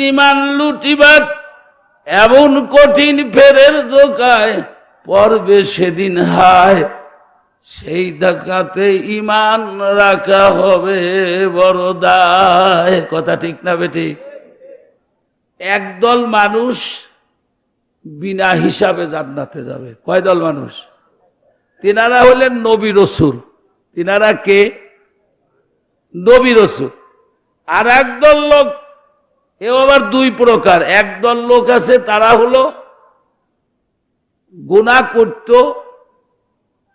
ইমান লুটিবার এমন কঠিন ফেরের ধোঁকায় পড়বে সেদিন হায়, সেই ধাক্কাতে ইমান রাখা হবে বড় দায়। কথা ঠিক না বেটি? একদল মানুষ বিনা হিসাবে জান্নাতে যাবে। কয় দল মানুষ? তিনারা হলেন নবী রসুল। তিনারা কে? নবী রসুল। আর একদল লোক, এও আবার দুই প্রকার। একদল লোক আছে তারা হলো গুনাহ করত,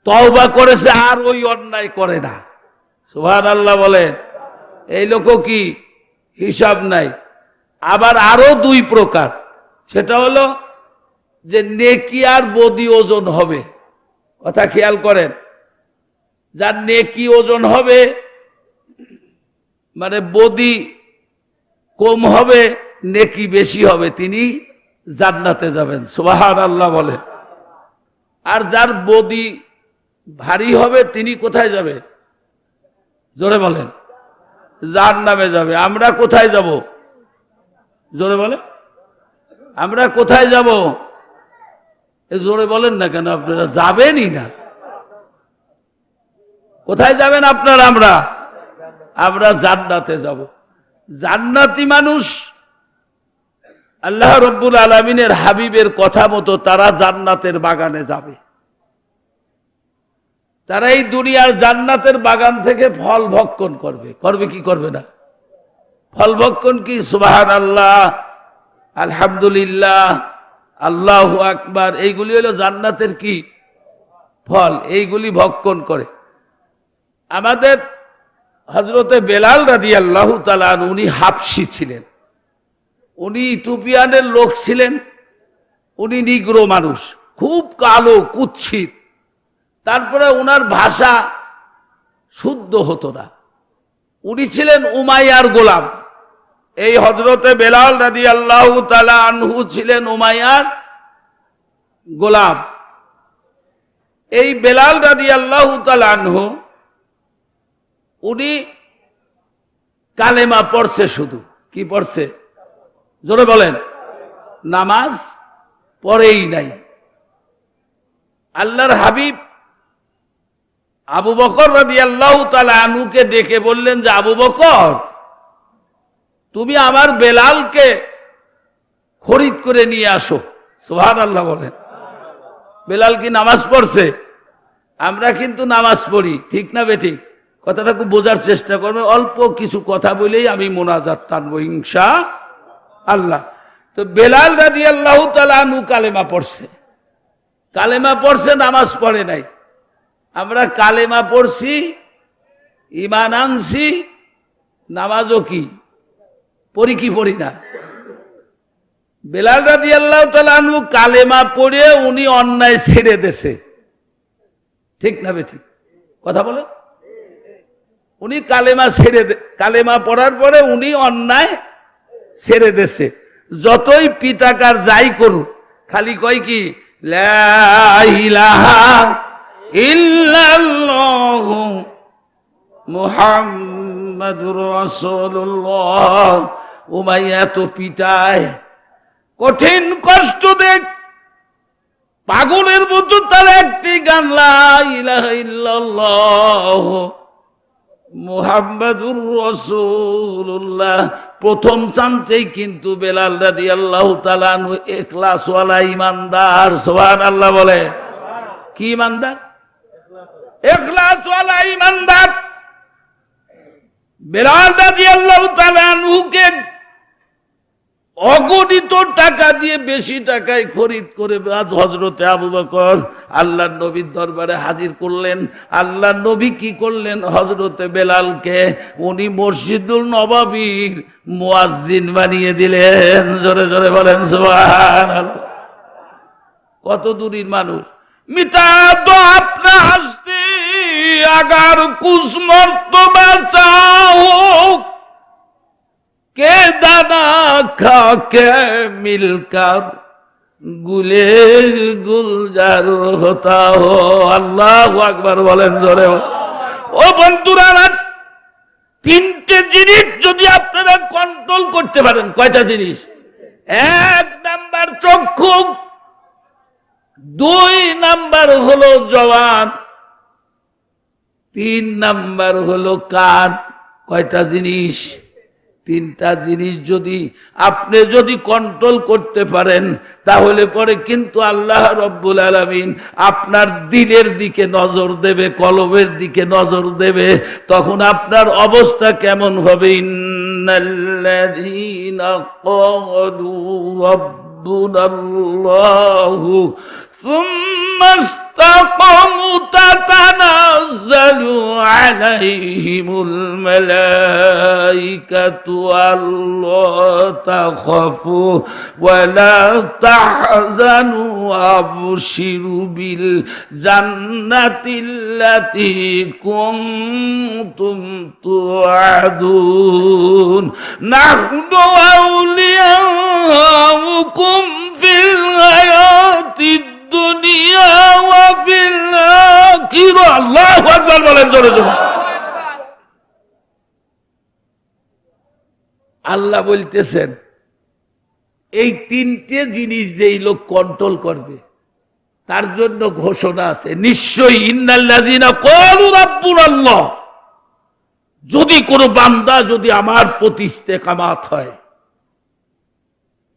তওবা করেছে, আর ওই অন্যায় করে না। সুবহানাল্লাহ বলেন। এই লোকও কি হিসাব নাই। আবার আরো দুই প্রকার, সেটা হলো যে নেকি আর বদি ওজন হবে। কথা খেয়াল করেন, যার নেকি ওজন হবে, মানে বদি কম হবে নেকি বেশি হবে, তিনি জান্নাতে যাবেন। সুবহানাল্লাহ বলেন। আর যার বদি ভারী হবে তিনি কোথায় যাবে? জোরে বলেন। জাহান্নামে যাবে। আমরা কোথায় যাব? জোরে বলেন। আমরা কোথায় যাব? জোরে বলেন না কেন? আপনারা যাবেনই না। কোথায় যাবেন আপনারা? আমরা জান্নাতে যাব। জান্নাতি মানুষ আল্লাহ রব্বুল আলামিনের হাবিবের কথা মতো তারা জান্নাতের বাগানে যাবে। তারা এই দুনিয়ার জান্নাতের বাগান থেকে ফল ভক্ষণ করবে। করবে কি করবে না? ফল ভক্ষণ কি? সুবহানাল্লাহ, আলহামদুলিল্লাহ, আল্লাহু আকবার, এইগুলি হলো জান্নাতের কি ফল। এইগুলি ভক্ষণ করে। আমাদের হযরতে বেলাল রাদিয়াল্লাহু তাআলা আনহু, উনি হাবশী ছিলেন। উনি ইথিওপিয়ানের লোক ছিলেন। উনি নিগ্রো মানুষ, খুব কালো কুৎসিত। তারপরে উনার ভাষা শুদ্ধ হতো না। উনি ছিলেন উমাইয়ার গোলাম। এই হযরতে বেলাল রাদিয়াল্লাহু তাআলা আনহু ছিলেন উমাইয়ার গোলাম। এই বেলাল রাদিয়াল্লাহু তাআলা আনহু উনি কালেমা পড়ছে। শুধু কি পড়ছে? জোরে বলেন। নামাজ পড়েই নাই। আল্লাহর হাবিব আবু বকর রাদিয়াল্লাহু তাআলা আনহুকে ডেকে বললেন যে, আবু বকর, তুমি আমার বেলালকে খরিদ করে নিয়ে আসো। সুবহানাল্লাহ বলেন। বেলাল কি নামাজ পড়ছে? আমরা কিন্তু নামাজ পড়ি, ঠিক না বেঠিক? কথাটা খুব বোঝার চেষ্টা করবে। অল্প কিছু কথা বলেই আমি মোনাজাত টানবো ইনশাআল্লাহ। তো বেলাল রাদিয়াল্লাহু তাআলা আনহু কালেমা পড়ছে। কালেমা পড়ছে, নামাজ পড়ে নাই। আমরা কালেমা পড়ছি, ঈমান আনছি, নামাজও কি পড়ি কি পড়ি না? বেলাল রাদিয়াল্লাহু তাআলা আনহু কালেমা পড়ে উনি অন্যায় ছেড়ে দেছে, ঠিক না বেঠিক? কথা বলে। উনি কালেমা পড়ার পরে উনি অন্যায় ছেড়ে দেছে। যতই পিতাকার যাই করুক, খালি কয় কি, লা ইলাহা ইল্লাল্লাহু মুহাম্মাদুর রাসূলুল্লাহ। উমাইয়া তো পিটায়, কঠিন কষ্ট দেখ, পাগলের মতো তার একটি গান, লা ইলাহা ইল্লাল্লাহ মুহাম্মাদুর রাসূলুল্লাহ। প্রথম চান্সেই কিন্তু বেলাল রাদিয়াল্লাহু তাআলা আনহু ইখলাসওয়ালা ঈমানদার। সুবহানাল্লাহ বলে। কি ঈমানদার? ইখলাসওয়ালা ঈমানদার। বেলাল রাদিয়াল্লাহু তাআলা আনহুকে অগণিত টাকা দিয়ে, বেশি টাকায় খরিদ করে হযরতে আবু বকর আল্লাহর নবীর দরবারে হাজির করলেন। আল্লাহর নবী কি করলেন? হযরতে বেলালকে উনি মসজিদুল নববীর মুয়াজ্জিন বানিয়ে দিলেন। জোরে জোরে বলেন সুবহানাল্লাহ। কত দূরের মানুষ। মিটা দো আপনা হস্তি আগার কুছ মর্তবা চাও, কে দানা খা কে মিলকার গুলে গুলজার হতা হো। আল্লাহু আকবার বলেন জোরে। ও বন্ধুরা, তিনটে জিনিস যদি আপনারা কন্ট্রোল করতে পারেন, কয়টা জিনিস? এক নাম্বার চক্ষু, দুই নাম্বার হলো জবান, তিন নাম্বার হলো কান। কয়টা জিনিস? তিনটা জিনিস যদি আপনি কন্ট্রোল করতে পারেন, তাহলে পরে কিন্তু আল্লাহ রব্বুল আলামিন আপনার দিলের দিকে নজর দেবে, কলবের দিকে নজর দেবে। তখন আপনার অবস্থা কেমন হবে? ইন্নাল্লাযীনা ক্বালু রাব্বুনাল্লাহু সুম্মা ইসতাকামু তাতানাজ্জালু আলাইহিমুল মালাইকাতু আল্লা তাখাফু ওয়া লা তাহজানু আবশিরু বিল জান্নাতিল্লাতী কুনতুম তুআদুন নাহনু আউলিয়াউকুম ফিল হায়াতিদ দুনিয়া ওয়া ফিল আখিরাহ। আল্লাহু আকবার বলেন জোরে জোরে। আল্লাহ বলতেছেন এই তিনটে জিনিস যেই লোক কন্ট্রোল করবে তার জন্য ঘোষণা আছে, নিশ্চয়ই ইন্নাল্লাযীনা ক্বালু রাব্বুনাল্লাহ, যদি কোনো বান্দা যদি আমার প্রতি ইস্তেকামাত হয়,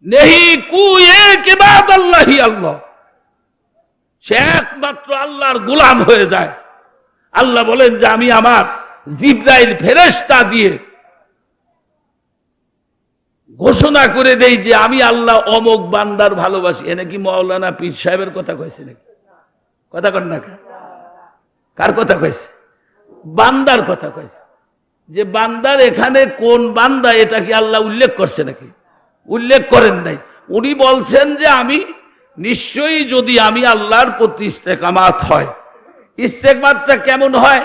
নেহি কু এক ইবাদাল্লাহি আল্লাহ, সে একমাত্র আল্লাহর গোলাম হয়ে যায়। আল্লাহ বলেন যে আমি আমার জিবরাইল ফেরেশতা দিয়ে ঘোষণা করে দেই যে আমি আল্লাহ অমুক বান্দার ভালোবাসি। এ নাকি মাওলানা পীর সাহেবের কথা কইছে নাকি? কথা কন না, কার কথা কইছে? বান্দার কথা কইছে। যে বান্দার এখানে কোন বান্দা এটা কি আল্লাহ উল্লেখ করছে নাকি? উল্লেখ করেন নাই। উনি বলছেন যে আমি নিশ্চয়ই যদি আমি আল্লাহর প্রতি ইস্তেকামাত হয়। ইস্তেকামাতটা কেমন হয়?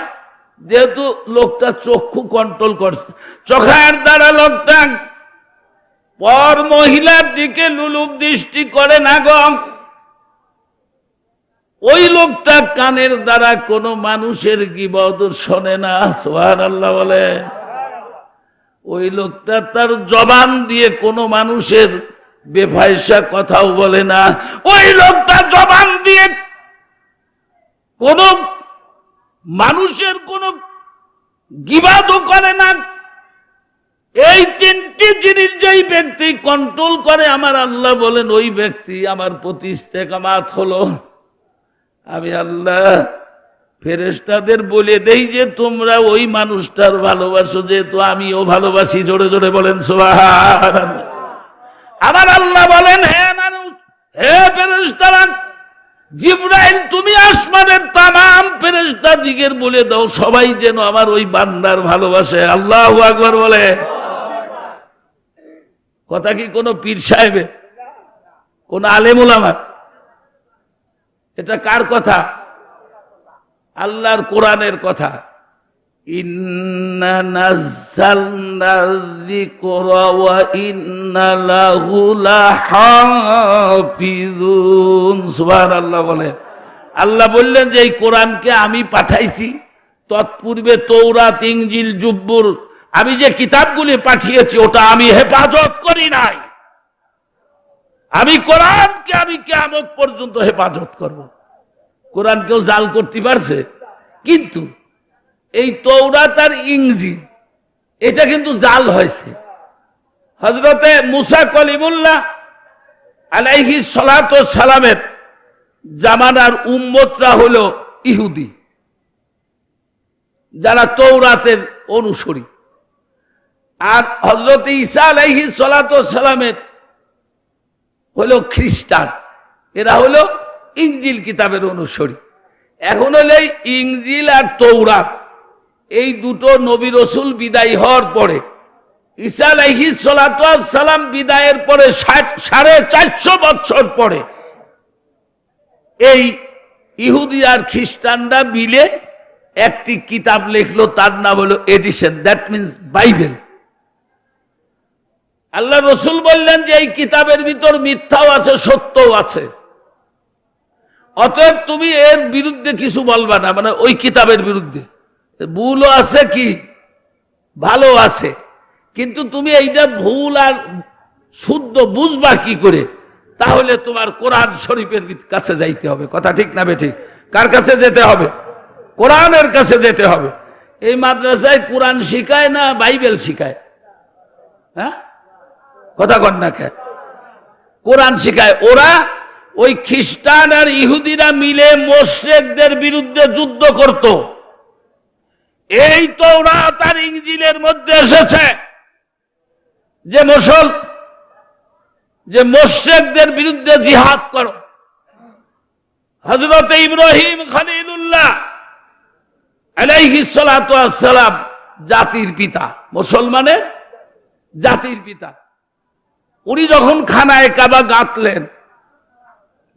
যেহেতু লোকটা চক্ষু কন্ট্রোল করছে, চোখের দ্বারা লোকটা পর মহিলার দিকে লুলুপ দৃষ্টি করে না গো, ওই লোকটা কানের দ্বারা কোনো মানুষের গীবত শোনে না। সুবহানাল্লাহ বলে। ওই লোকটা তার জবান দিয়ে কোনো মানুষের বেফায়সা কথাও বলে না। ওই লোকটা জবান দিয়ে কোন মানুষের কোন গীবাদও করে না। এই তিনটি জিনিস যেই ব্যক্তি কন্ট্রোল করে, আমার আল্লাহ বলেন ওই ব্যক্তি আমার প্রতি ইস্তেকামাত হলো। আমি আল্লাহ ফেরেশতাদের বলে দেই যে তোমরা ওই মানুষটার ভালোবাসো, যেহেতু আমিও ভালোবাসি। জোরে জোরে বলেন সুবহানাল্লাহ। আমার আল্লাহ বলেন হে মানুষ, হে ফেরেশতারা, জিবরাইল তুমি আসমানের তামাম ফেরেশতা দিগের বলে দাও সবাই যেন আমার ওই বান্দার ভালোবাসে। আল্লাহু আকবার বলে। কথা কি কোন পীর সাহেবের, কোন আলেম উলামার? এটা কার কথা? আল্লাহর কোরআনের কথা। ইন্না নাযালনা যিকরা ওয়া ইন্না লাহু লাহাফিজুন। সুবহানাল্লাহ বলে। আল্লাহ বললেন যে এই কোরআনকে আমি পাঠাইছি। তৎপূর্বে তৌরাত, ইনজিল, জুব্বুর আমি যে কিতাবগুলি পাঠিয়েছি ওটা আমি হেফাজত করি নাই। আমি কোরআনকে আমি কিয়ামত পর্যন্ত হেফাজত করব। কোরআন কেউ জাল করতে পারছে? কিন্তু এই তৌরাত আর ইনজিল এটা কিন্তু জাল হয়েছে। হযরতে মুসা কলিমুল্লাহ আলাইহিস সালাতু ওয়াস সালামের জামানার উম্মতরা হলো ইহুদি, যারা তৌরাতের অনুসারী। আর হযরতে ঈসা আলাইহিস সালাতু ওয়াস সালামের হলো খ্রিস্টান, এরা হলো ইনজিল কিতাবের অনুসারী। এখন হলো ইনজিল আর তৌরাত এই দুটো নবী রাসূল বিদায় হওয়ার পরে, ঈসা আলাইহিস সালাতু ওয়াস সালাম বিদায়ের পরে 450 বছর পরে এই ইহুদি আর খ্রিস্টানরা মিলে একটি কিতাব লিখলো, তার নাম হলো এডিশন, দ্যাট মিন্স বাইবেল। আল্লাহ রাসূল বললেন যে এই কিতাবের ভিতর মিথ্যাও আছে, সত্যও আছে, অতএব তুমি এর বিরুদ্ধে কিছু বলবা না, মানে ওই কিতাবের বিরুদ্ধে। ভুলও আছে কি? ভালো আছে, কিন্তু তুমি এইটা ভুল আর শুদ্ধ বুঝবা কি করে? তাহলে তোমার কোরআন শরীফের কাছে যাইতে হবে। কথা ঠিক না বেঠিক? কার কাছে যেতে হবে? কোরআনের কাছে যেতে হবে। এই মাদ্রাসায় কোরআন শিখায় না বাইবেল শিখায়? হ্যাঁ, কথা কন না কে? কোরআন শিখায়। ওরা ওই খ্রিস্টান আর ইহুদিরা মিলে মুশরিকদের বিরুদ্ধে যুদ্ধ করত। এই তাওরাত আর ইনজিলের মধ্যে এসেছে যে মুশরিকদের বিরুদ্ধে জিহাদ করো। হযরত ইব্রাহিম খলিলুল্লাহ আলাইহিস সালাতু ওয়াস সালাম জাতির পিতা, মুসলমানের জাতির পিতা। উনি যখন খানায় কাবা গাঁথলেন,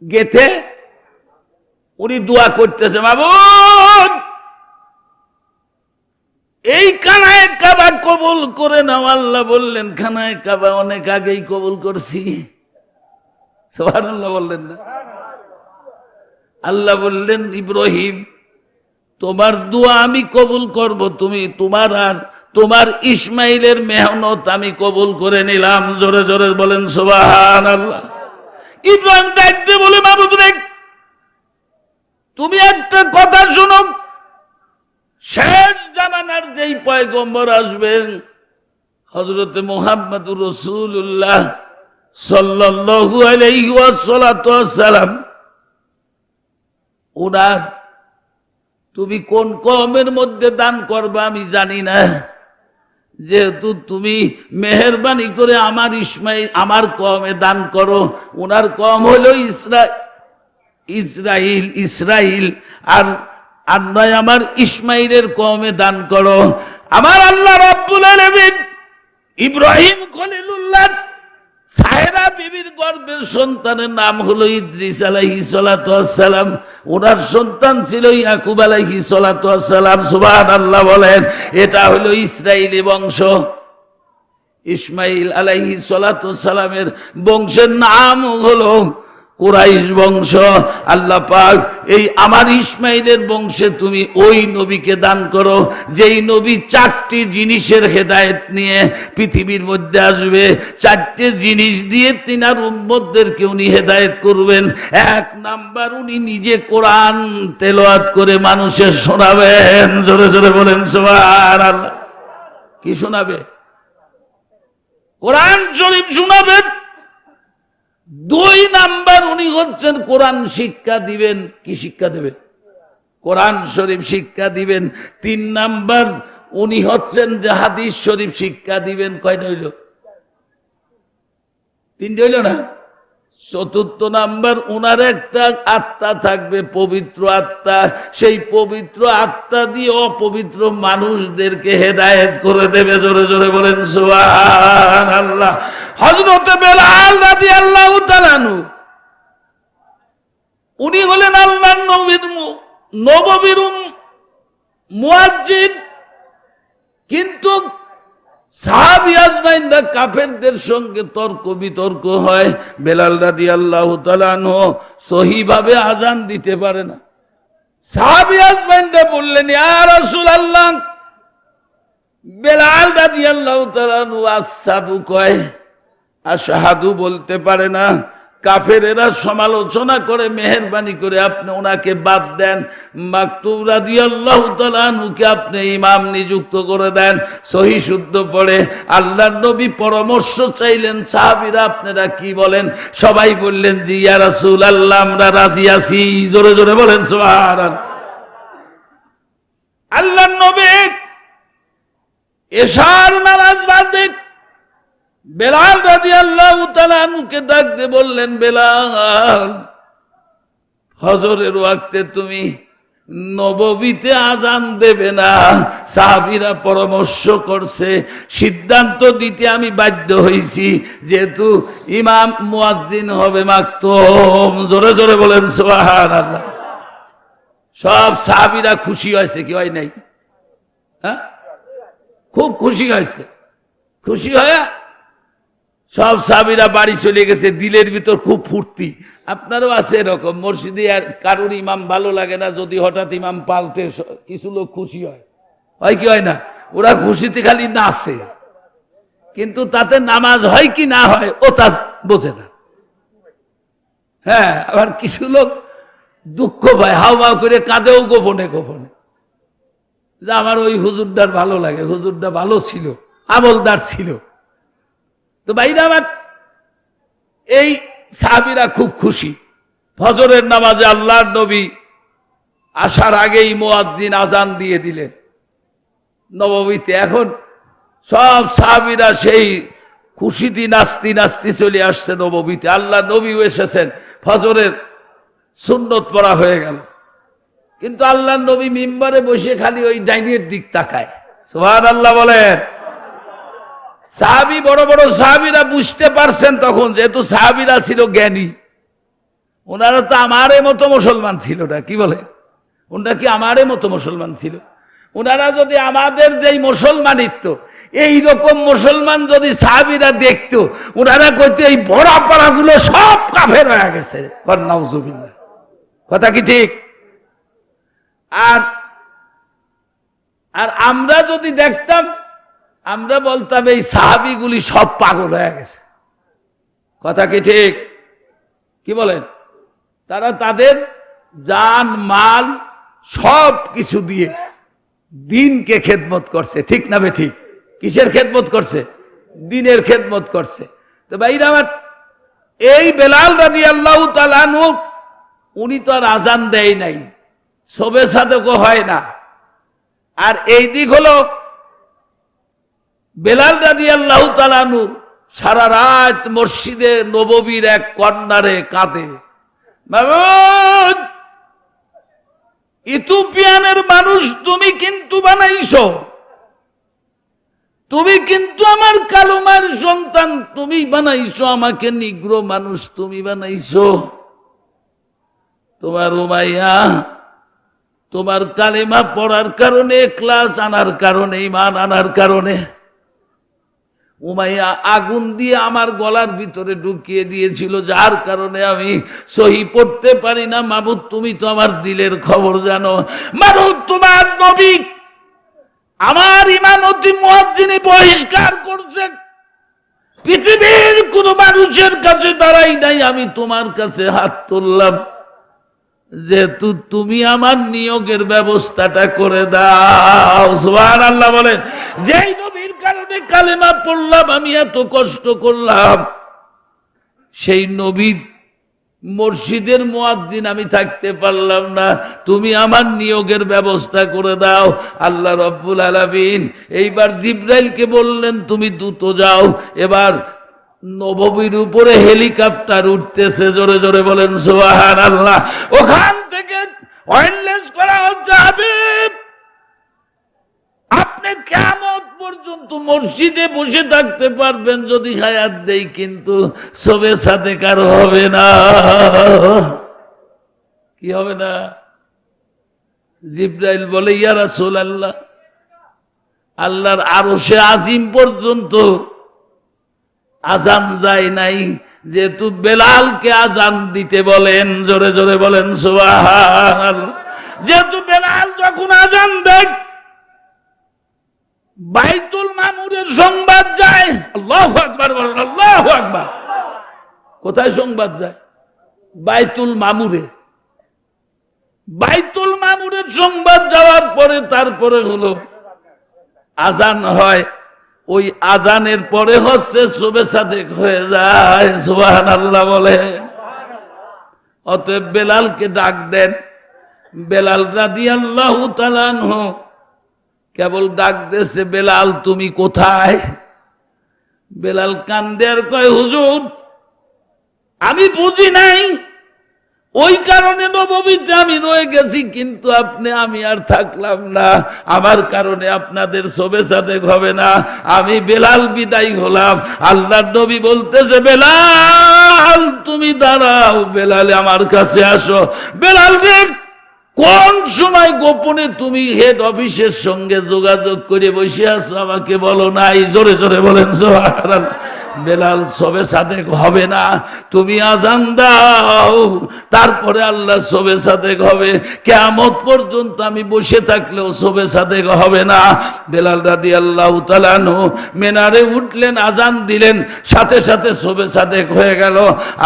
গেথে উনি দোয়া করতেছে, মাবুদ এই খানায় কাবা কবুল করে নাও। আল্লাহ বললেন, খানায় কাবা অনেক আগেই কবুল করছি। সুবহানাল্লাহ বললেন না? আল্লাহ বললেন, ইব্রাহিম তোমার দোয়া আমি কবুল করব, তুমি তোমার ইসমাইলের মেহনত আমি কবুল করে নিলাম। জোরে জোরে বলেন সুবহানাল্লাহ। ইব্রাহিম ডাকতে বলে, মাবুদ রে তুমি একটা কথা শোনো, শেষ জামানার যেই পয়গম্বর আসবেন হযরত মুহাম্মদুর রাসূলুল্লাহ সাল্লাল্লাহু আলাইহি ওয়াসাল্লাম, ওনার তুমি কোন কওমের মধ্যে দান করবা আমি জানি না, যেহেতু তুমি মেহেরবানি করে আমার কওমে দান করো। ওনার কওম হলো ইসরাইল আর নয় আমার ইসমাইলের কওমে দান করো। আমার আল্লাহ রাব্বুল আলামিন ইব্রাহিম খলিলুল্লাহ সাহেরা বিবির গর্ভের সন্তানের নাম হলো ইদ্রিস আলাইহিস সালাতু ওয়াস সালাম। ওনার সন্তান ছিল ইয়াকুব আলাইহিস সালাতু ওয়াস সালাম। সুবহানাল্লাহ বলেন। এটা হলো ইসরাইলি বংশ। ইসমাইল আলাইহিস সালাতু ওয়াস সালামের বংশের নাম হলো কুরাইশ বংশ। আল্লাহ পাক এই আমার ইসমাইলের বংশে তুমি ওই নবীকে দান করো যেই নবী 4টি জিনিসের হেদায়েত নিয়ে পৃথিবীর মধ্যে আসবে। 4টে জিনিস দিয়ে তিনার উম্মতদেরকে উনি হেদায়েত করবেন। 1 নাম্বার, উনি নিজে কোরআন তেলাওয়াত করে মানুষের শোনাবেন। জোরে জোরে বলেন সুবহানাল্লাহ। কি শোনাবে? কোরআন শরীফ শোনাবেন। 2 নাম্বার, উনি হচ্ছেন কোরআন শিক্ষা দিবেন। কি শিক্ষা দেবেন? কোরআন শরীফ শিক্ষা দিবেন। 3 নাম্বার, উনি হচ্ছেন যে হাদিস শরীফ শিক্ষা দিবেন। কয়টা হইল? 3টে হইল না? 4র্থ নাম্বার, উনার একটা আত্মা থাকবে, পবিত্র আত্মা। সেই পবিত্র আত্মা দিয়ে অপবিত্র মানুষদেরকে হেদায়েত করে দেবে। জোরে জোরে বলেন সুবহানাল্লাহ। হযরত বেলাল রাদিয়াল্লাহু তাআলা আনহু, উনি হলেন আল্লাহর নববীর মুয়াজ্জিন। কিন্তু সাহাবী আজমাইনরা কাফেরদের সঙ্গে তর্ক বিতর্ক হয়। বেলাল রাদিয়াল্লাহু তাআলা আনহু সহিভাবে আজান দিতে পারে না। সাহাবী আজমাইনরা বললেন, ইয়া রাসূলুল্লাহ, বেলাল রাদিয়াল্লাহু তাআলা আনহু আশহাদু কয়, আশহাদু বলতে পারে না। কাফেরেরা সমালোচনা করে, মেহেরবানি করে আপনি ওনাকে বাদ দেন। মাকতুম রাদিয়াল্লাহু তাআলা আনহুকে আপনি ইমাম নিযুক্ত করে দেন। সহি শুদ্ধ পড়ে আল্লাহর নবী পরামর্শ চাইলেন, সাহাবীরা আপনারা কি বলেন? সবাই বললেন জি ইয়া রাসূলুল্লাহ, আমরা রাজি আছি। জোরে জোরে বলেন সুবহানাল্লাহ। আল্লাহর নবী এশার নামাজ বাদে বেলাল রাদিয়াল্লাহু তাআলা আনহুকে ডাক দিয়ে বললেন, বেলাল, ফজরের ওয়াক্তে তুমি নববীতে আজান দেবে না। সাহাবীরা পরামর্শ করছে, সিদ্ধান্ত দিতে আমি বাধ্য হয়েছি, যেহেতু ইমাম মুয়াজ্জিন হবে মাকতুম। জোরে জোরে বলেন সুবহানাল্লাহ। সব সাহাবীরা খুশি হয়েছে, কি হয় নাই? হ্যাঁ, খুব খুশি হয়েছে। খুশি হয়ে সব সাহাবীরা বাড়ি চলে গেছে। দিলের ভিতর খুব ফুর্তি। আপনারও আছে এরকম? মসজিদে আর কারোর ইমাম ভালো লাগে না, যদি হঠাৎ ইমাম পাল্টে কিছু লোক খুশি হয়, হয় কি হয় না? ওরা খুশিতে খালি নাচে, কিন্তু তাতে নামাজ হয় কি না হয় ও তা বোঝে না। হ্যাঁ, আবার কিছু লোক দুঃখ পায়, হাওয়া করে কাঁদেও গোপনে গোপনে, যে আমার ওই হুজুরদার ভালো লাগে, হুজুরটা ভালো ছিল, আমলদার ছিল। তো ভাইরা আমার, এই সাহাবীরা খুব খুশি। ফজরের নামাজে আল্লাহর নবী আসার আগেই মুয়াজ্জিন আজান দিয়ে দিলেন নববীতে। এখন সব সাহাবীরা সেই খুশিতে নাচতে নাচতে চলে আসছে নববীতে। আল্লাহ নবীও এসেছেন, ফজরের সুন্নত পড়া হয়ে গেল। কিন্তু আল্লাহ নবী মিম্বারে বসে খালি ওই ডাইনের দিক তাকায়। সুবহানাল্লাহ বলেন। সাহাবী, বড় বড় সাহাবীরা বুঝতে পারছেন তখন, যেহেতু সাহাবীরা ছিল জ্ঞানী, ওনারা তো আমারে মতো মুসলমান ছিল না। কি বলে, ওনারা কি আমারে মতো মুসলমান ছিল? ওনারা যদি আমাদের যেই মুসলমানিত্ব, এইরকম মুসলমান যদি সাহাবীরা দেখতো, ওনারা কইতো এই বড় পাড়াগুলো সব কাফের হয়ে গেছে। নাউজুবিল্লাহ। কথা কি ঠিক? আর আর আমরা যদি দেখতাম, আমরা বলতাম এই সাহাবীগুলি সব পাগল হয়ে গেছে। কথা কি ঠিক? কি বলেন? তারা তাদের জান মাল সব কিছু দিয়ে দিনকে খেদমত করছে। ঠিক না বে ঠিক? কিসের খেদমত করছে? দিনের খেদমত করছে। তো ভাইরা আমার, এই বেলাল রাদিয়াল্লাহু তাআলা আনহু, উনি তো আর আজান দেয় নাই, শবে সাদেকও হয় না। আর এই দিক হলো বেলাল রাদিয়াল্লাহু তাআলা আনহু সারা রাত মসজিদে নববীর এক কর্নারে কাঁদে, মাবুদ, ইথিওপিয়ানের মানুষ তুমি কিন্তু বানাইছো, তুমি কিন্তু আমার কালুমার সন্তান, তুমি বানাইছো আমাকে, নিগ্রো মানুষ তুমি বানাইছো। তোমার উমাইয়া তোমার কালেমা পড়ার কারণে, ক্লাস আনার কারণে, ঈমান আনার কারণে উমাইয়া আগুন দিয়ে আমার গলার ভিতরে ঢুকিয়ে দিয়েছিল, যার কারণে আমি সহি পড়তে পারি না। মাবুদ, তুমি তো আমার দিলের খবর জানো। মাবুদ, তোমার নবী আমার ইমামতি মুয়াজ্জিনি বহিষ্কার করছে, পৃথিবীর কোন মানুষের কাছে দাঁড়াই নাই, আমি তোমার কাছে হাত তুললাম, যেহেতু তুমি আমার নিয়োগের ব্যবস্থাটা করে দাও। সুবহানাল্লাহ বলেন। যেই নবীর কারণে কালেমা পড়লাম, আমি এত কষ্ট করলাম, সেই নবীর মসজিদের মুয়াজ্জিন আমি থাকতে পারলাম না, তুমি আমার নিয়োগের ব্যবস্থা করে দাও। আল্লাহ রাব্বুল আলামিন এইবার জিবরাইলকে বললেন, তুমি দ্রুত যাও। এবার নববীর উপরে হেলিকপ্টার উঠতেছে, জোরে জোরে বলেন সুবহানাল্লাহ। ওখান থেকে ওয়্যারলেস করা হচ্ছে, হাবিব আপনি কিয়ামত পর্যন্ত মসজিদে বসে থাকতে পারবেন যদি হায়াত দেই, কিন্তু শবে সাদেকার হবে না। কি হবে না? জিবরাইল বলে, ইয়া রাসূলুল্লাহ, আল্লাহর আরশে আজিম পর্যন্ত আজান যায় নাই, যেহেতু বেলালকে আজান দিতে বলেন, জোরে জোরে বলেন সুবহানাল্লাহ। যেহেতু বেলাল যখন আজান দেয়, বাইতুল মামুরের সংবাদ যায়। আল্লাহু আকবার বলেন, আল্লাহু আকবার। কোথায় সংবাদ যায়? বাইতুল মামুরে। বাইতুল মামুরের সংবাদ যাওয়ার পরে তারপরে হলো আজান হয়। ওই আজানের পরে হচ্ছে শবে সাদেক হয়ে যায়। সুবহানাল্লাহ বলে। অতএব বেলালকে ডাক দেন। বেলাল রাদিয়াল্লাহু তাআলা আনহু কেবল ডাক দিয়েছে, বেলাল তুমি কোথায়? বেলাল কান্দে আর কয়, হুজুর আমি বুঝি নাই, ওই কারণে নববীতে আমি রয়ে গেছি, কিন্তু আমি আর থাকলাম না, আমার কারণে আপনাদের শবে সাদেক হবে না, আমি বেলাল বিদায় হলাম। আল্লাহর নবী বলতেছে, বেলাল তুমি দাঁড়াও, বেলাল আমার কাছে আসো। বেলাল রে কোন সময় গোপনে তুমি হেড অফিসের সঙ্গে যোগাযোগ করে বসে আছো আমাকে বলো নাই? জোরে জোরে বলেন সুবহানাল্লাহ। বেলাল সবে সাদেক হবে না, তুমি আজান দাও, তারপরে আল্লাহ সবে সাদেক হবে। কিয়ামত পর্যন্ত আমি বসে থাকলেও সবে সাদেক হবে না। বেলাল রাদিয়াল্লাহু তাআলা আনহু মিনারে উঠলেন, আজান দিলেন, সাথে সাথে সবে সাদেক হয়ে গেল।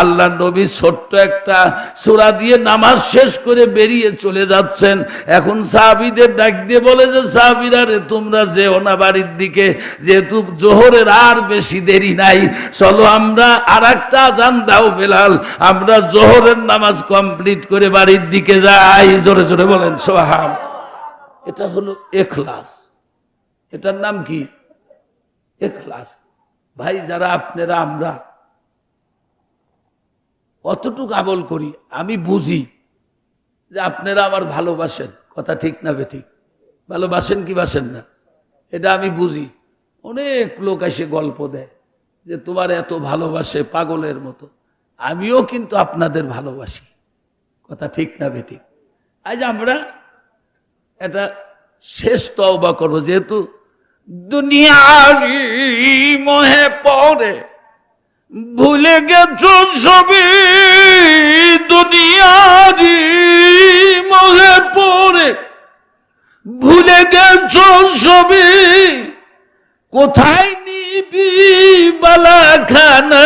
আল্লাহ নবী ছোট্ট একটা সূরা দিয়ে নামাজ শেষ করে বেরিয়ে চলে যাচ্ছেন। এখন সাহাবীদের ডাক দিয়ে বলে যে, সাহাবীরা রে, তোমরা যেও না বাড়ির দিকে, যেহেতু জোহরের আর বেশি দেরি নাই, চলো আমরা আর একটা আজান দাও বেলাল, আমরা জোহরের নামাজ কমপ্লিট করে বাড়ির দিকে যাই। জোরে জোরে বলেন সুবহানাল্লাহ। এটা হলো ইখলাস। এটার নাম কি? ইখলাস। ভাই, যারা আপনারা আমরা অতটুকু আমল করি, আমি বুঝি যে আপনারা আমার ভালোবাসেন, কথা ঠিক না বেঠিক? ভালোবাসেন কি বাসেন না? এটা আমি বুঝি। অনেক লোক এসে গল্প দেয় যে তোমার এত ভালোবাসে পাগলের মতো। আমিও কিন্তু আপনাদের ভালোবাসি, কথা ঠিক না বেঠিক? আজ আমরা এটা শেষ তওবা করবো, যেহেতু দুনিয়ারি মোহে পড়ে ভুলে গেছো সবই, দুনিয়ারি মোহে পড়ে ভুলে গেছো সবই, কোথায় নিবি বালাখানা,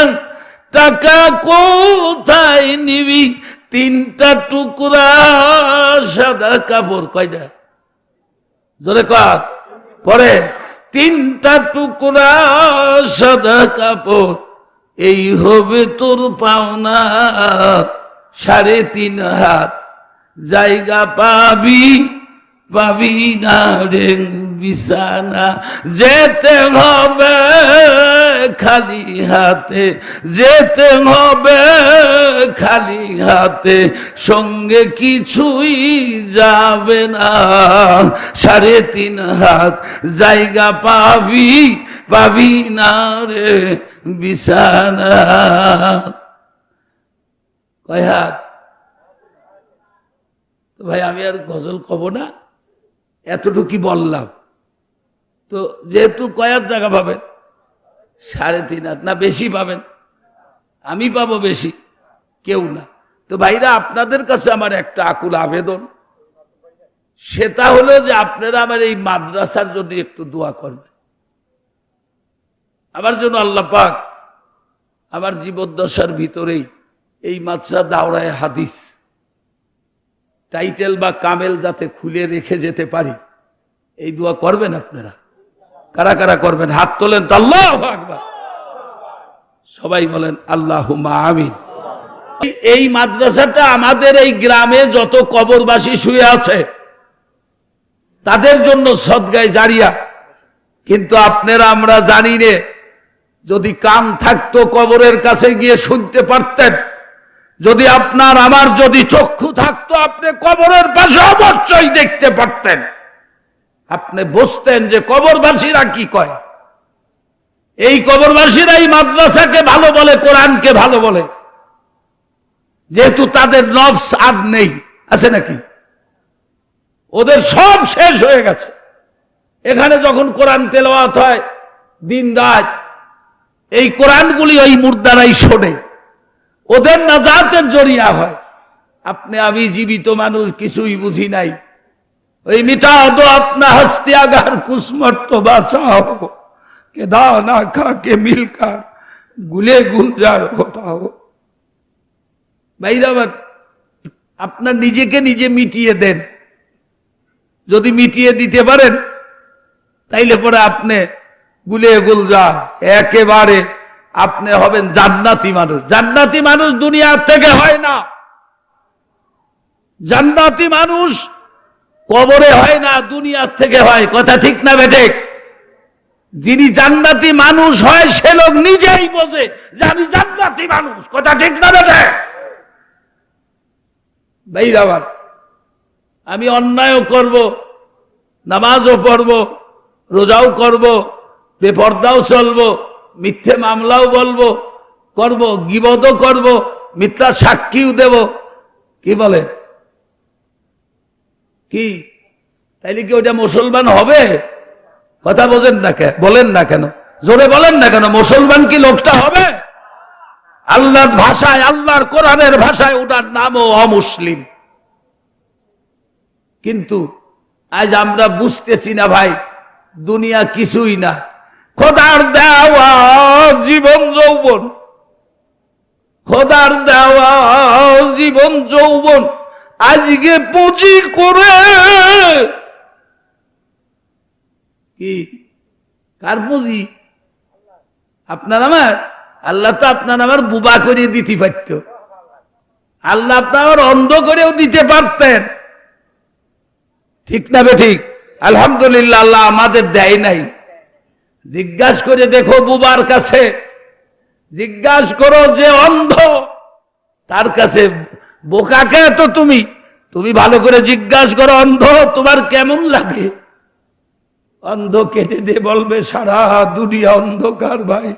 টাকা কোথায় নিবি, তিনটা টুকরা সাদা কাপড়। কয়টা? জোরে কর, পরে তিনটা টুকরা সাদা কাপড়, এই হবে তোর পাওনা, 3.5 হাত জায়গা পাবি, পাবি না রে বিছানা, যেতে হবে খালি হাতে, যেতে হবে খালি হাতে, সঙ্গে কিছুই যাবে না, 3.5 হাত জায়গা পাবি, পাবি না রে বিছানা। কয় হাত? ভাই আমি আর গজল কব না, এতটুকু বললাম। তো যেহেতু কয়ার জায়গা পাবেন? 3.5 হাত না বেশি পাবেন? আমি পাবো বেশি, কেউ না। তো ভাইরা, আপনাদের কাছে আমার একটা আকুল আবেদন, সেটা হলো যে আপনারা আমার এই মাদ্রাসার জন্য একটু দোয়া করবেন। আমার জন্য আল্লাহ পাক আমার জীবদ্দশার ভিতরেই এই মাদ্রাসা দাওরায়ে হাদিস টাইটেল বা কামেল যাতে খুলে রেখে যেতে পারি, এই দোয়া করবেন আপনারা? কারা কারা করবেন? হাত তোলেন তো। আল্লাহু আকবার। সবাই বলেন আল্লাহুম্মা আমিন। এই মাদ্রাসাটা আমাদের এই গ্রামে যত কবরবাসী শুয়ে আছে তাদের জন্য সদগায়ে জারিয়া। কিন্তু আপনারা আমরা জানি নে, যদি কান থাকতো কবরের কাছে গিয়ে শুনতে পারতেন, যদি আপনার আমার যদি চক্ষু থাকতো আপনি কবরের পাশে অবশ্যই দেখতে পারতেন। আপনি বুঝতেন যে কবরবাসীরা কি কয়। এই কবরবাসীরা এই মাদ্রাসাকে ভালো বলে, কোরআনকে ভালো বলে, যেহেতু তাদের নফস আর নেই, আছে নাকি? ওদের সব শেষ হয়ে গেছে। এখানে যখন কোরআন তেলাওয়াত হয় দিন রাত, এই কোরআনগুলি ওই মুর্দারাই শোনে, ওদের নাজাতের জরিয়া হয়। আপনি আমি জীবিত মানুষ, কিছুই বুঝি নাই। ওই মিটা দো আপনা হস্তি আগার কুসমত তো বাঁচাও, কে দা না খা কে মিলকার গুলে গুলজার হতাও। ভাইরা, আপনার নিজেকে নিজে মিটিয়ে দেন। যদি মিটিয়ে দিতে পারেন তাইলে পরে আপনি গুলে গুলজার, একেবারে আপনি হবেন জান্নাতি মানুষ। জান্নাতি মানুষ দুনিয়ার থেকে হয় না, জান্নাতি মানুষ কবরে হয় না, দুনিয়ার থেকে হয়। কথা ঠিক না বেঠিক? যিনি জান্নাতি মানুষ হয় সে লোক নিজেই বোঝে যে আমি জান্নাতি মানুষ। কথা ঠিক না বেঠিক? ভাইরা, আমি অন্যায়ও করব, নামাজও পড়ব, রোজাও করব, বেপরদাও চলবো, মিথ্যে মামলাও বলবো করব, গীবতও করব, মিথ্যা সাক্ষীও দেব। কি বলে? কি তাইলে কি ওইটা মুসলমান হবে? কথা বলেন না কেন, বলেন না কেন, জোরে বলেন না কেন? মুসলমান কি লোকটা হবে? আল্লাহর ভাষায়, আল্লাহর কোরআনের ভাষায় ওটার নামও অমুসলিম। কিন্তু আজ আমরা বুঝতেছি না ভাই, দুনিয়া কিছুই না, খোদার দেওয়া জীবন যৌবন, খোদার দেওয়া জীবন যৌবন আজকে পুঁজি করে। কি কার পুঁজি? আপনার আমার? আল্লাহ তো আপনার আমার বুবা করে দিতে পারত, আল্লাহ আপনার আমার অন্ধ করেও দিতে পারতেন, ঠিক না বেঠিক? আলহামদুলিল্লাহ আল্লাহ আমাদের দেয় নাই। জিজ্ঞাসা করে দেখো বুবার কাছে, জিজ্ঞাসা করো যে অন্ধ তার কাছে, বোকাকে তো তুমি ভালো করে জিজ্ঞাসা করো, অন্ধ তোমার কেমন লাগে? অন্ধ কেটে দিয়ে বলবে সারা দুনিয়া অন্ধকার ভাই,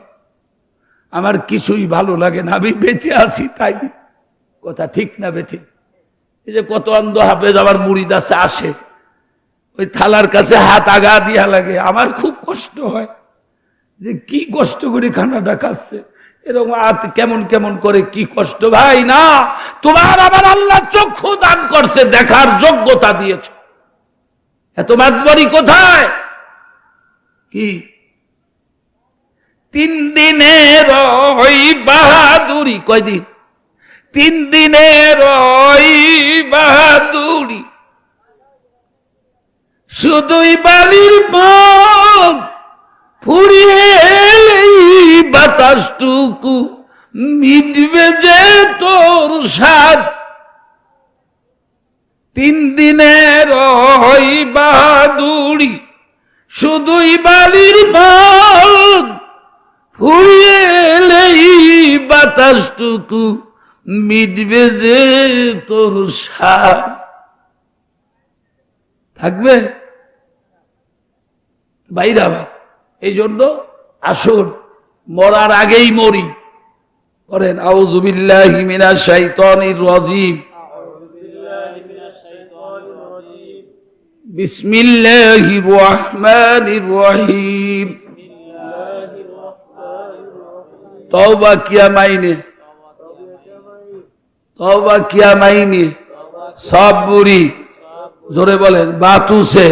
আমার কিছুই ভালো লাগে না, আমি বেঁচে আছি তাই। কথা ঠিক না বেঠিক? এই যে কত অন্ধ হাফেজ আমার মুরিদ আছে, আসে ওই থালার কাছে হাত আগা দিয়া লাগে, আমার খুব কষ্ট হয় যে কি কষ্ট করে খানাটা খাচ্ছে, এরকম হাত কেমন কেমন করে, কি কষ্ট ভাই। না, তোমার আবার আল্লাহ চক্ষু দান করছে, দেখার যোগ্যতা দিয়েছে, এত মাতবরি কোথায়? কি 3 দিনের ওই বাহাদুরি, কয়দিন? 3 দিনের ওই বাহাদুরি, শুধুই বালির পথ ফুরিয়ে এলেই বাতাসটুকু মিটবে যে তোর সাথ। 3 দিনের ওই বাহাদুরি, শুধুই বালির পথ ফুরিয়ে এলেই বাতাসটুকু মিটবে যে তোর সাথ। থাকবে বাইরা ভাই, এই জন্য আসুন মরার আগেই মরি। করেন আউযু বিল্লাহি মিনাশ শাইতানির রাজীম, বিসমিল্লাহির রহমানির রহিম। তওবা কিয়া মাইনে, तौबा किया मैंने सब बुरी, जोरे बोलें बातों से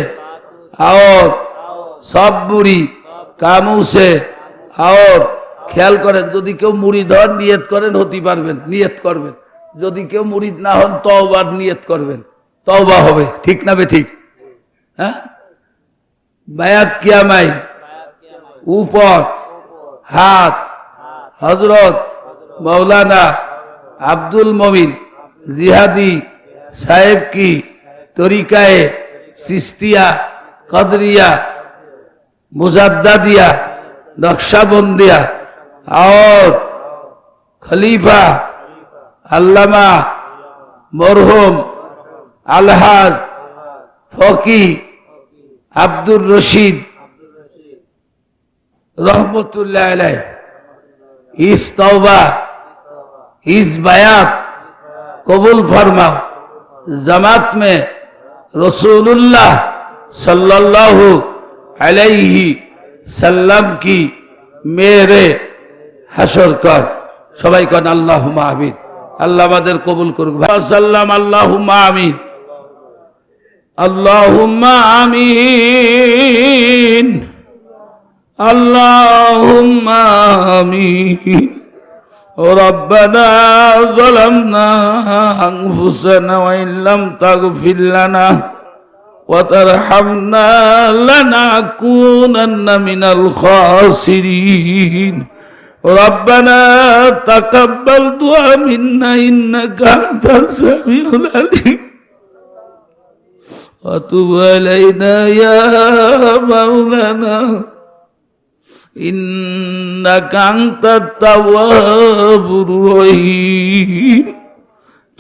और सब बुरी कामों से। और ख्याल करें যদি কেউ মুরিদ হন নিয়ত করেন হতে পারবেন, নিয়ত করবেন। যদি কেউ মুরিদ না হন তওবার নিয়ত করবেন, তওবা হবে। ঠিক না বে ঠিক? হ্যাঁ, বায়াত কিয়া মাই, ऊपर हाथ हजरत मौलाना अब्दुल मोमिन जिहादी साहेब की तरीकाए सिस्तिया कदरिया मुजद्ददिया नक्शबंदिया और खलीफा अल्लामा मरहुम अलहाज फकी अब्दुल रशीद रहमतुल्लाह अलैह इस तौबा इस बयात कबूल फरमाओ। जमात में रसूलुल्लाह सल्लल्लाहु अलैहि सल्लम की मेरे हशर कर। सबाई कन अल्लाहुम्मा आमीन। अल्लाह আমাদের কবুল করুক। সাল্লাম আল্লাহুম্মা আমিন, আল্লাহুম্মা আমিন, আল্লাহুম্মা আমিন। ربنا ظلمنا أنفسنا وإن لم تغفر لنا وترحمنا لنكونن من الخاسرين ربنا تقبل دعاء منا إنك أنت السميع العليم وتب علينا يا مولانا إنك أنت التواب الرحيم।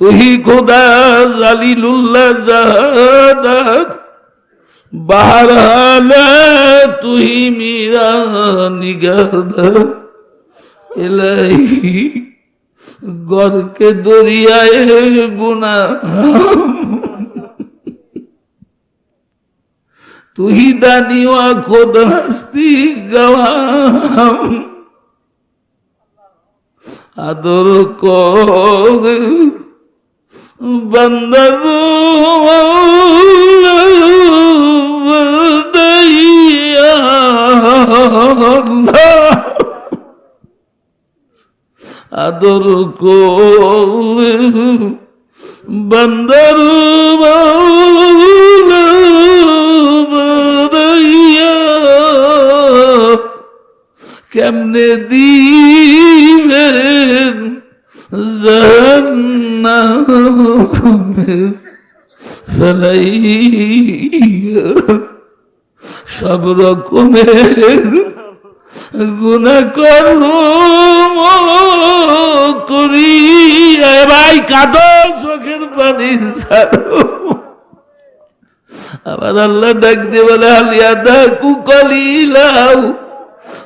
तू ही खुदा जलीलुल्लाह ज़ादत बहरहाल तू ही मेरा निगाहदार इलाही गौर के दरियाए गुनाह তুই দানি ওয়া খুদ হস্তি গওয়াম আদর কর বন্দর আদর কর বন্দর কেমনে দিবেন জাহান্নামে ফেলাইয়া সব রকমের গুনাহ করিয়া ভাই কাঁদো চোখের পানি ছাড়ো আবার আল্লাহ ডাক দিয়ে বলে আলিয়াদা কুকলিলাও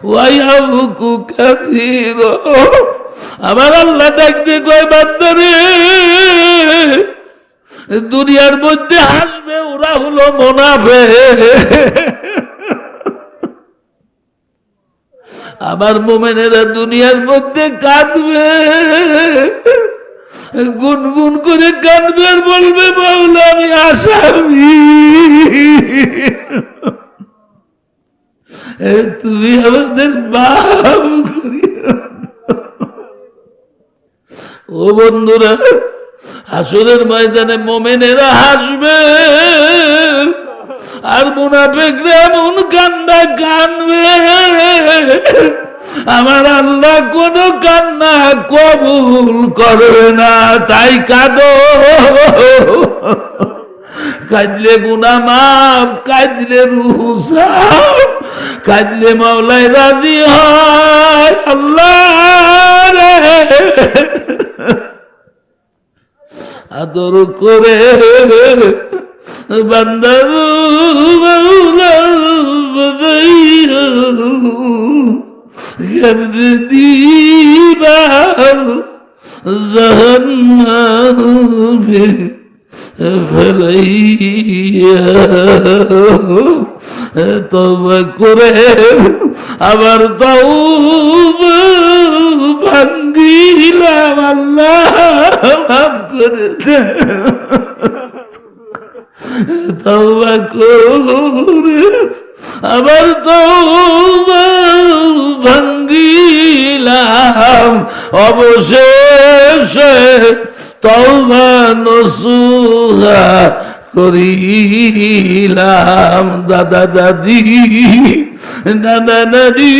ওয়াইয়াবুকু কাসীরা আবার আল্লাহ ডাক দিয়ে কয় বান্দারে দুনিয়ার মধ্যে হাসবে ওরা হলো মুনাফিক আবার মুমিনেরা দুনিয়ার মধ্যে কাঁদবে গুনগুন করে কাঁদবে আর বলবে মাওলা আমি আসামি তুমি আমাদের মাফ করিও ও বন্ধুরা হাসরের ময়দানে মুমিনেরা হাসবে আর মুনাফিকরা এমন কান্না কানবে আমার আল্লাহ কোন কান্না কবুল করবে না তাই কাঁদো কাঁদলে গুনাহ মাফ কাঁদলে রূহ সাফ কাঁদলে মাওলাই রাজি হয় আল্লাহ রে আদর করে বান্দার মাওলা বদাইয়া কেমনে দিবা জাহান্নামে ফেলাইয়া তওবা করে আবার তওবা ভাঙ্গিলাম আল্লাহ মাফ করে দে তওবা করে আবার তওবা ভাঙ্গিলাম অবশেষে তওবা নসুহা করিলাম দাদা দাদি নানা নানি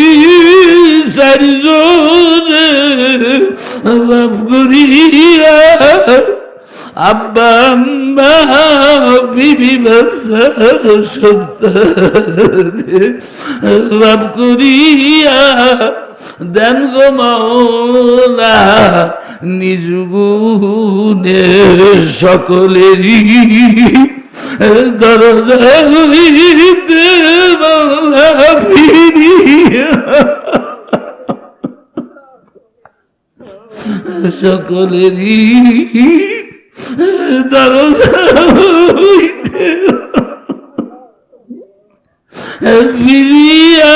চারিজনে মাফ করিয়া আব্বা আম্মা বিবি বাচ্চা সন্তান মাফ করিয়া দেন গো মাওলা নিজ গুণে সকলেরই দরজা হইতে মাওলা ফিরিয়া সকলেরই দরজা হইতে ফিরিয়া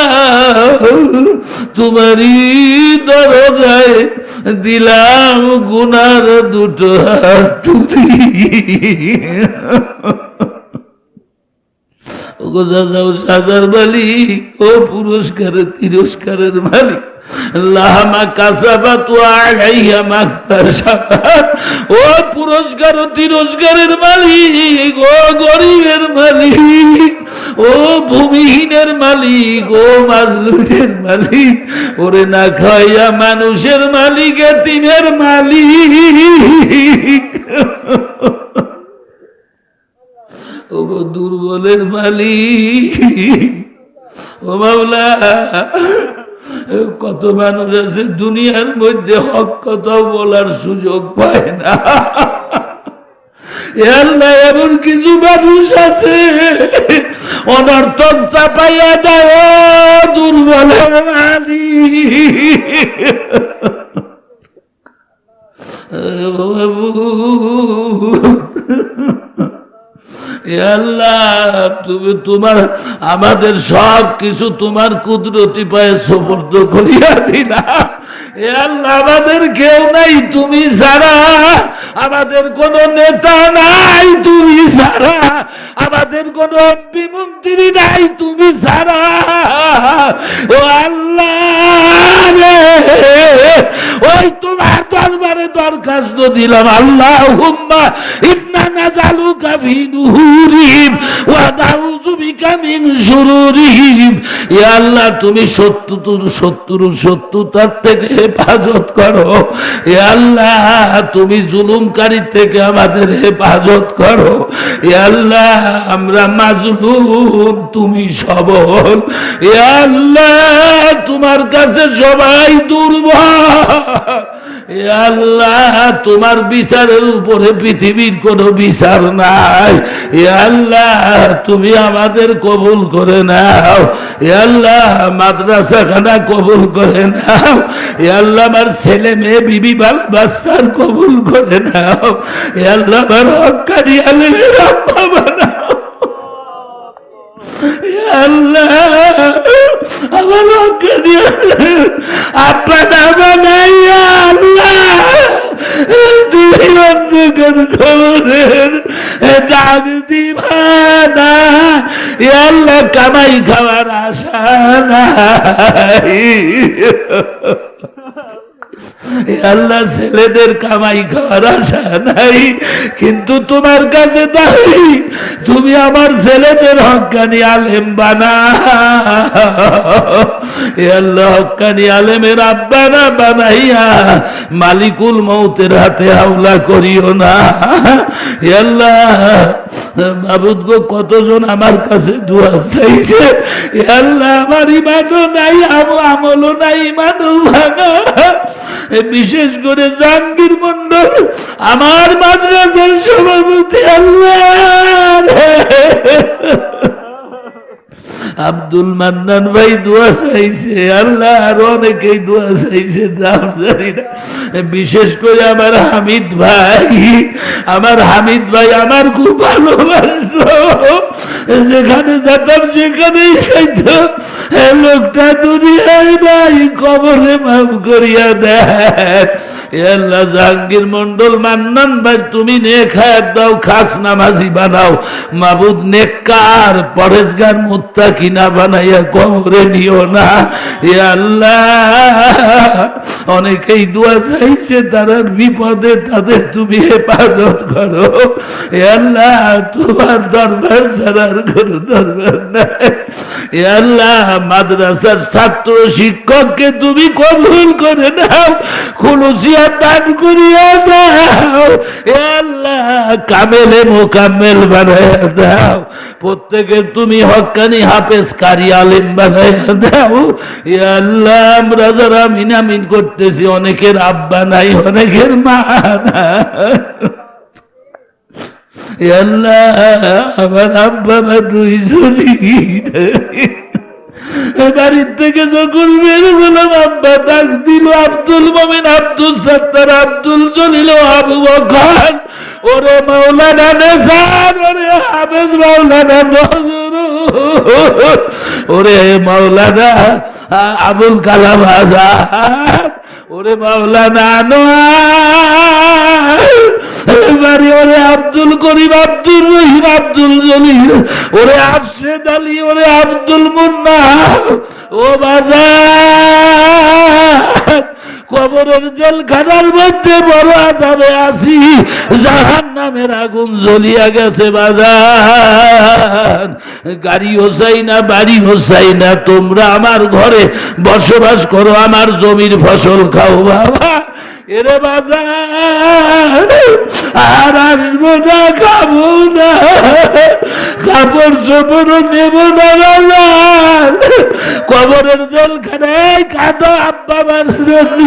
তোমারই দরজায় দিলাম গুনার দুটো হাত তুলিয়া সাজার মালিক ও পুরস্কারের তিরস্কারের মালিক লাহামা কাসাবাত ওয়া আলাইহা মাকতাসাবাত ও পুরস্কার ও তিরস্কারের মালিক ও গরিবের মালিক ও ভূমিহীনের মালিক ও মাজলুমের মালিক ওরে না খাইয়া মানুষের মালিক এতিমের মালিক ও দুর্বলের মালিক ও মাওলা কত মানুষ আছে দুনিয়ার মধ্যে হক কথা বলার সুযোগ পায় না আল্লাহ এমন কিছু মানুষ আছে অনর্থক চাপাইয়া দেয় দুর্বলের মালিক এ আল্লাহ তুমি তোমার আমাদের সব কিছু তোমার কুদরতি পায়ে সুপর্দ করিয়া দিলাম। এ আল্লাহ আমাদের কেউ নাই তুমি ছাড়া, আমাদের কোন নেতা নাই তুমি ছাড়া, আমাদের কোন মন্ত্রী নাই তুমি ছাড়া। ও আল্লাহ রে, ওই তোমার দরবারে দরখাস্ত দিলাম, আল্লাহুম্মা ইন্না নাজালুকা ফি নুহুরিহিম ওয়া নাউযু বিকা মিন শুরুরিহিম। ইয়া আল্লাহ তুমি শত্রুতার থেকে হেফাজত করো। ইয়া আল্লাহ তুমি জুলুমকারী থেকে আমাদের হেফাজত করো। ইয়া আল্লাহ আমরা মাজলুম, তুমি সবল। ইয়া আল্লাহ তোমার কাছে সবাই দুর্বল। ইয়া আল্লাহ তোমার বিচারের উপরে পৃথিবীর কোনো বিচার নাই। ইয়া আল্লাহ তুমি আমাদের কবুল করে নাও। ইয়া আল্লাহ মাদ্রাসাখানা কবুল করে নাও। ইয়া আল্লাহ আমার ছেলে মেয়ে বিবি বাচ্চার কবুল করে নাও। ইয়া আল্লাহ আমার হক্কানি আলেমের আব্বা বানাও। ইয়া আল্লাহ আমার হক্কানি আব্বা না বানাইয়া আল্লাহ তুমি অন্ধকার খবরের ডাক দিবা না। ইয়া আল্লাহ কামাই খাওয়ার আশা নাই। আল্লাহ ছেলেদের কামাই খাওয়ার আশা নাই, কিন্তু তোমার কাছে দাঁড়ি তুমি আমার ছেলেদের হক্কানি আলেম বানাও। আল্লাহ হক্কানি আলেমের আব্বা না বানাইয়া মালিকুল মৌতের হাতে হাওলা করিও না। আল্লাহ মাবুদ গো কতজন আমার কাছে দুয়া চাইছে। আল্লাহ আমার ইমানও নাই, আমলও নাই, ইমানও ভাঙা। বিশেষ করে জাহাঙ্গীর মন্ডল আমার মাদ্রাসার সভাপতি, আল্লাহ আব্দুল মান্নান ভাই দোয়া চাইছে। আল্লাহ আরো অনেকেই দোয়া চাইছে, নাম জানি না। বিশেষ করে আমার হামিদ ভাই আমার খুব ভালোবাসতো, যেখানে যেতাম সেখানেই চাইতো লোকটা দুনিয়ায় নাই, কবরে মাফ করিয়া দেয়। আল্লাহ জাহাঙ্গীর মন্ডল মান্নান ভাই তুমি নেক হায়াত দাও, খাস নামাজি বানাও। মাবুদ নেককার পরেশগার মুত্তাকি না বানাইয়া কবরে নিও না। আল্লাহ অনেকেই দোয়া চাইছে, তারা বিপদে তাদের তুমি হেফাজত করো। আল্লাহ তোমার দরবার ছাড়ার কোন দরবার নাই। আল্লাহ মাদ্রাসার ছাত্র শিক্ষককে তুমি কবুল করে নাও, খুলুসিয়া দান করিয়া দাও। আল্লাহ কামেলে মোকাম্মেল বানাইয়া দাও। প্রত্যেকের তুমি হক্কানি হাফেজ কারি আলেম বানাইয়া দাও। আল্লাহ আমরা যারা আমিন আমিন করতেছি, অনেকের আব্বা নাই, অনেকের মা নাই। আল্লাহ আমার আব্বা মা দুইজনই বাড়ির থেকে যখন বের হলাম, আব্বা ডাক দিল আব্দুল মোমিন, আব্দুল সত্তার, আব্দুল জলিল, আবু বকর, ওরে মাওলানা নেসার, ওরে হাফেজ মাওলানা নজরুল, ওরে মাওলানা আবুল কালাম আজাদ, ওরে মাওলানা আনোয়ার, ওরে আব্দুল করিম, আব্দুল রহিম, আব্দুল জলিল, ওরে আরশেদ আলী, ওরে আব্দুল মুন্না। ও বাজার কবরের জেলখানার মধ্যে বড় আযাবে আছি, জাহান্নামের আগুন জ্বলিয়া গেছে বাজার। গাড়িও চাই না, বাড়িও চাই না, তোমরা আমার ঘরে বসবাস করো, আমার জমির ফসল খাও বাবা। এরে বাজার আর আসবো না, খাবো না, কাপড় চোপড় নেব না বাজার। কবরের জেলখানায় কাঁদো আব্বা মার জন্য,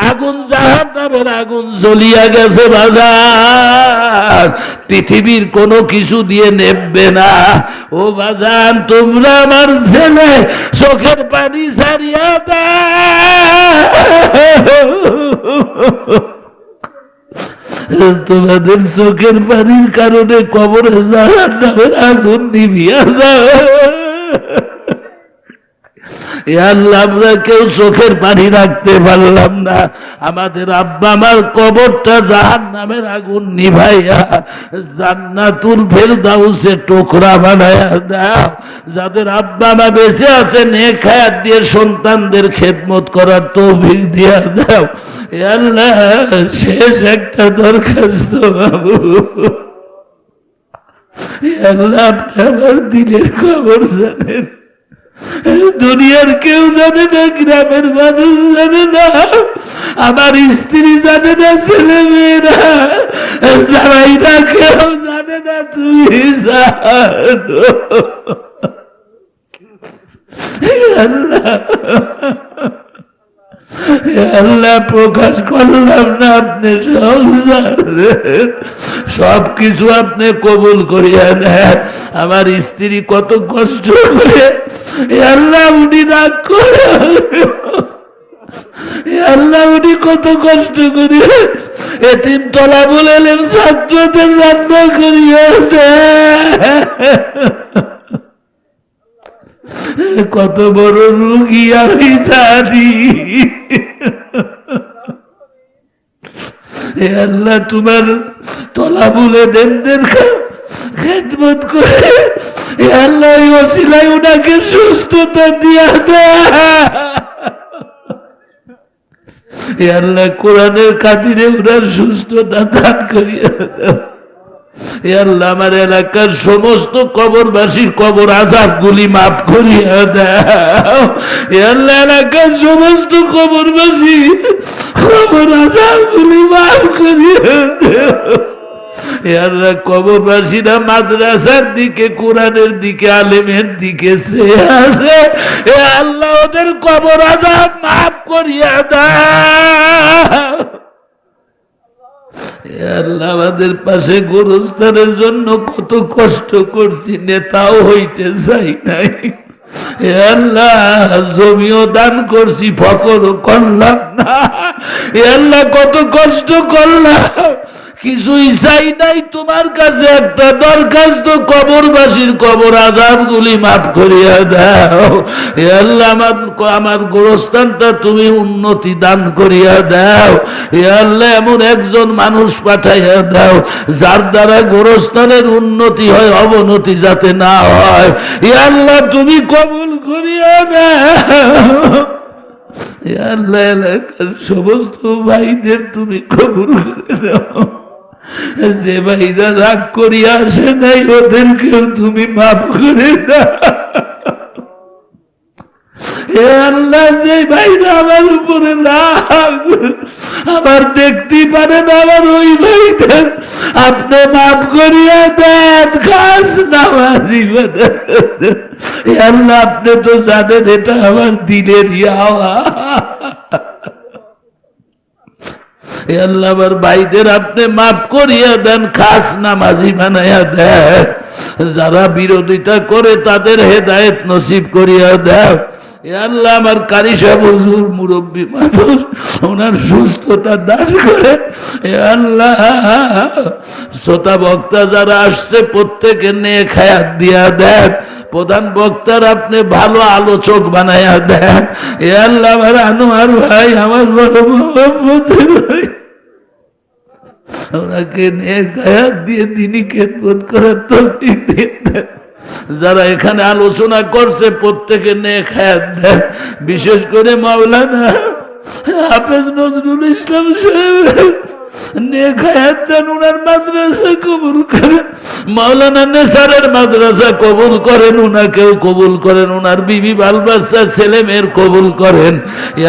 আগুন জাহান্নামের আগুন জ্বলিয়া গেছে বাজার। পৃথিবীর কোনো কিছু দিয়ে নেবে না। ও বাজান তোমরা আমার ছেলে চোখের পানি ছাড়িয়া দাও। তোমাদের চোখের পানির কারণে কবরে জাহান্নামের আগুন নিভিয়া যায়। আল্লাহ আমরা কেউ চোখের পানি রাখতে পারলাম না, আমাদের আব্বা আমার কবরটা জাহান্নামের আগুন নিভাইয়া জান্নাতুল ফেরদাউসে টুকরা বানায়া দাও। যাদের আব্বা মা বেঁচে আছে নেক হায়াত দিয়ে সন্তানদের খেদমত করার তৌফিক দিয়া দাও। আল্লাহ শেষ একটা দরখাস্ত বাবু, আল্লাহ আপনি আমার দিলের খবর জানেন, দুনিয়ার কেউ জানে না, গ্রামের মানুষ জানে না, আমার স্ত্রী জানে না, ছেলে মেয়েরা যারাই না কেউ জানে না, তুমি জানো। আল্লাহ প্রকাশ করলাম না, আপনি সব জানেন, সবকিছু আপনি কবুল করিয়া নেন। আমার স্ত্রী কত কষ্ট করে, আল্লাহ উনি রাগ করে, আল্লাহ উনি কত কষ্ট করে এতিম তলা বলেলেন ছাত্রদের রান্না করিয়া দেয়। কত বড় রুগী আমি জানি। আল্লাহ তোমার তলা বলে দেনদের খেদমত করে আল্লাহ ওসিলায় ওনাকে সুস্থতা দিয়া দেয়। আল্লাহ কোরআনের খাতিরে ওনার সুস্থতা দান করিয়া দাও। আল্লাহ আমার এলাকার সমস্ত কবরবাসীর কবর আযাব গুলি মাফ করিয়া দাও। আল্লাহ এলাকার সমস্ত কবরবাসী কবর আযাব গুলি মাফ করিয়া দাও। আল্লাহ কবরবাসীরা মাদ্রাসার দিকে, কোরআনের দিকে, আলেমের দিকে চেয়ে আছে, আল্লাহ ওদের কবর আযাব মাফ করিয়া দাও। আল্লাহ আমাদের পাশে গোরস্থানের জন্য কত কষ্ট করছি, নেতাও হইতে চাই নাই। আল্লাহ জমিও দান করছি, ফকরও করলাম না। আল্লাহ কত কষ্ট করলাম, কিছুই চাই নাই, তোমার কাছে একটা দরখাস্ত, কবরবাসীর কবর আযাব গুলি মাফ করিয়া দাও। আল্লাহ আমার গোরস্থানটা তুমি উন্নতি দান করিয়া দাও। আল্লাহ এমন একজন মানুষ পাঠাইয়া দাও যার দ্বারা গোরস্থানের উন্নতি হয়, অবনতি যাতে না হয়। আল্লাহ তুমি কবুল করিয়া দাও। আল্লাহ এলাকার সমস্ত ভাইদের তুমি কবুল করে দাও। যে ভাইরা রাগ করিয়া আসে নাই ওদেরকেও তুমি মাফ করে দাও। আল্লাহ যে ভাইরা আমার উপরে রাগ আমার দেখতে পারে না, আমার ওই ভাইদের আপনি মাফ করিয়া দেন, খাস নামাজি বানান। আল্লাহ আপনি তো জানেন এটা আমার দিলের আওয়া। আল্লাহ আমার ভাইদের আপনি মাফ করিয়া দেন, খাস নামাজি বানাইয়া দেন। যারা বিরোধিতা করে তাদের হেদায়েত নসিব করিয়া দেন। আল্লাহ আমার কারি সাহেব হুজুর মুরব্বী মানুষ, ওনার সুস্থতা দান করে। আল্লাহ শ্রোতা বক্তা যারা আসছে প্রত্যেকে নেক হায়াত দিয়া দেন। প্রধান বক্তার আপনি ভালো আলোচক বানাইয়া দেন। আল্লাহ আমার আনোয়ার ভাই, আমার বড় মোহাম্মদের ভাই, ওনাকে নেক হায়াত দিয়ে দিনই খেদমত করার তৌফিক দিয়ে দেন। যারা এখানে আলোচনা করছে প্রত্যেকে নেক হায়াত দেন। বিশেষ করে মাওলানা হাফেজ নজরুল ইসলাম সাহেব নেক হায়াত দেন, উনার মাদ্রাসা কবুল করেন। মাওলানা নেসারের মাদ্রাসা কবুল করেন, উনাকেও কবুল করেন। উনার বিবি বাল বাচ্চা ছেলে মেয়ের কবুল করেন।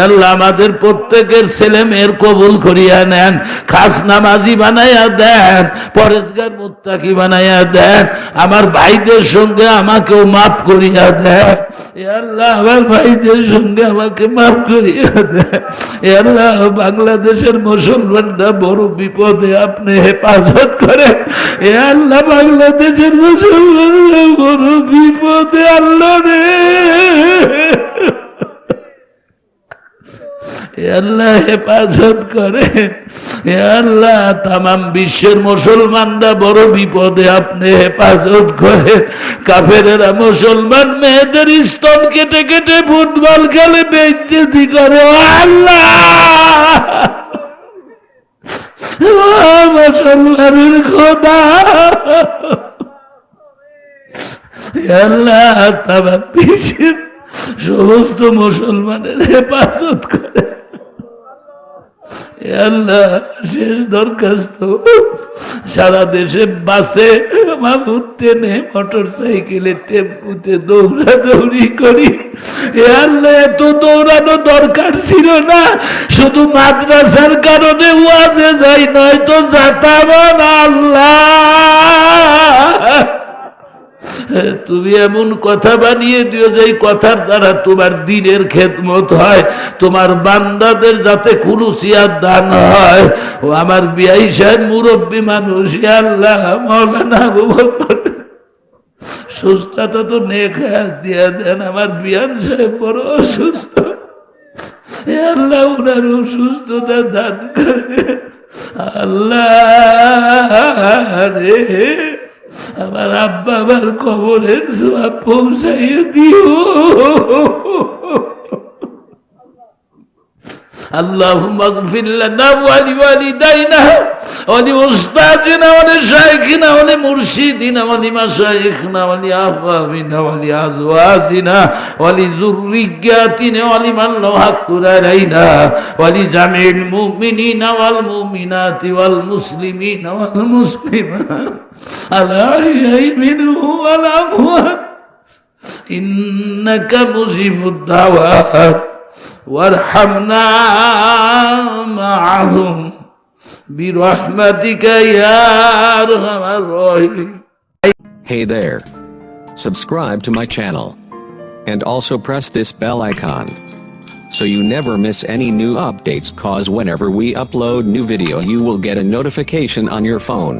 আল্লাহ আমাদের প্রত্যেকের ছেলে মেয়ের কবুল করিয়া নেন, খাস নামাজি বানাইয়া দেন, পরেজগার মুত্তাকি বানাইয়া দেন। আমার ভাইদের সঙ্গে আমাকেও মাফ করিয়া দেন। আল্লাহ আমার ভাইদের সঙ্গে আমাকে মাফ করিয়া দেন। আল্লাহ বাংলাদেশের মুসলমানরা বড় বিপদে, আপনি হেফাজত করেন। আল্লাহ বাংলাদেশের মুসলমানরা বড় বিপদে, আল্লাহ রে আল্লাহ হেফাজত করেন। হে আল্লাহ, তামাম বিশ্বের মুসলমানরা বড় বিপদে, আপনি হেফাজত করে। কাফেরেরা মুসলমান মেয়েদের স্তন কেটে কেটে ফুটবল খেলে বেইজ্জতি করে। ও আল্লাহ, মুসলমানের খোদা, আল্লাহ তামাম বিশ্বের সমস্ত মুসলমানের হেফাজত করে। আল্লাহ, শেষ দরখাস্ত, সারা দেশে বাসে, ট্রেনে, মোটর সাইকেলে, টেম্পুতে দৌড়াদৌড়ি করি। আল্লাহ, এত দৌড়ানো দরকার ছিল না, শুধু মাদ্রাসার কারণে ওয়াজে যাই, নয়তো যেতাম না। আল্লাহ, তুমি এমন কথা বানিয়ে দিও যে কথার দ্বারা তোমার দ্বীনের খেদমত হয়, তোমার বান্দাদের যাতে খুলুসিয়াত দান হয়। ও আমার বিয়াই সাহেব মুরব্বী মানুষ, আল্লাহ মাওলানা আবু বকর সুস্থতা তো নেক হায়াত দিয়ে দেন। আমার বিয়ান সাহেব বড় অসুস্থ, আল্লাহ উনার সুস্থতা দান করে। আল্লাহ রে, আমার আব্বা আমার কবরের সওয়াব পৌঁছাইয়ে দিও। اللهم اغفر لنا ولوالدينا ولأستاذنا ولشيخنا ولمرشدنا ولمشايخنا ولأحبابنا ولأزواجنا ولذرياتنا ولمن له حق علينا ولجميع المؤمنين والمؤمنات والمسلمين والمسلمات الأحياء منهم والأموات إنك مجيب الدعوات وارحمنا معهم برحمتك يا أرحم الراحمين. Hey there. Subscribe to my channel. And also press this bell icon, so you never miss any new updates, cause whenever we upload new video you will get a notification on your phone.